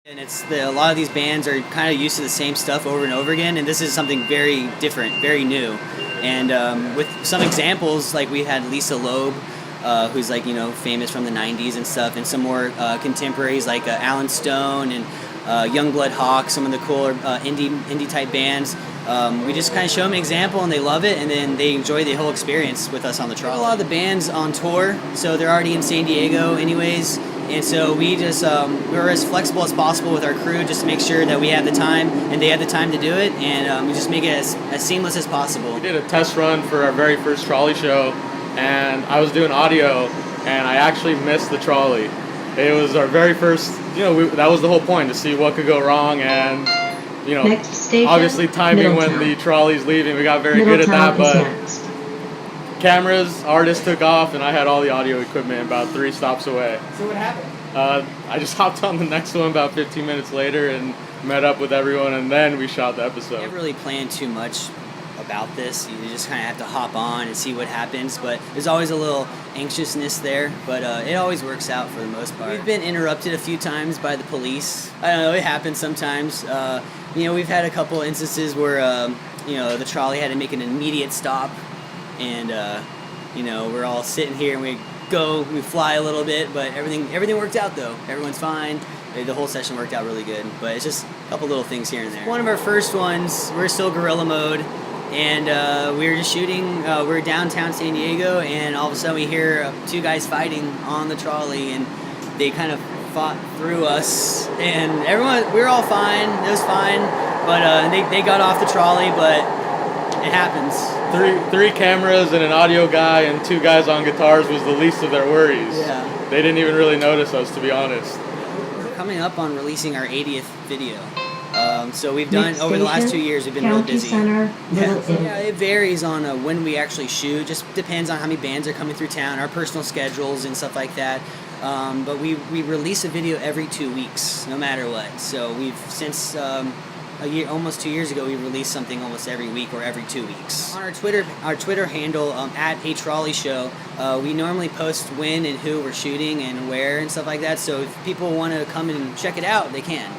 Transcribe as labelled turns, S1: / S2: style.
S1: And a lot of these bands are kind of used to the same stuff over and over again, and this is something very different, very new. And with some examples, like we had Lisa Loeb, who's like, famous from the 90s and stuff, and some more contemporaries like Alan Stone and Youngblood Hawk, some of the cooler indie type bands. We just kind of show them an example and they love it, and then they enjoy the whole experience with us on the trolley. A lot of the bands on tour, so they're already in San Diego anyways, and so we just we're as flexible as possible with our crew just to make sure that we have the time and they have the time to do it, and we just make it as seamless as possible.
S2: We did a test run for our very first trolley show, and I was doing audio, and I actually missed the trolley. It was our very first, that was the whole point, to see what could go wrong, and
S3: Next station,
S2: obviously timing when the trolley's leaving, we got very good at that, but cameras, artists took off, and I had all the audio equipment about 3 stops away.
S1: So what happened?
S2: I just hopped on the next one about 15 minutes later and met up with everyone, and then we shot the episode.
S1: I never really planned too much about this. You just kind of have to hop on and see what happens, but there's always a little anxiousness there, but it always works out for the most part. We've been interrupted a few times by the police. I don't know, it happens sometimes. We've had a couple instances where the trolley had to make an immediate stop, and we're all sitting here and we fly a little bit, but everything worked out though. Everyone's fine. The whole session worked out really good, but it's just a couple little things here and there. One of our first ones, we're still guerrilla mode, and we were just shooting. We're downtown San Diego, and all of a sudden we hear 2 guys fighting on the trolley, and they kind of fought through us, and we were all fine. It was fine, but they got off the trolley, but it happens.
S2: Three cameras and an audio guy and 2 guys on guitars was the least of their worries.
S1: Yeah.
S2: They didn't even really notice us, to be honest.
S1: We're coming up on releasing our 80th video. So we've done, over the last 2 years, we've been real busy. Yeah, it varies on when we actually shoot. Just depends on how many bands are coming through town, our personal schedules and stuff like that. But we release a video every 2 weeks, no matter what. So we've, since almost 2 years ago, we released something almost every week or every 2 weeks. On our Twitter handle, at a Trolley Show, we normally post when and who we're shooting and where and stuff like that. So if people want to come and check it out, they can,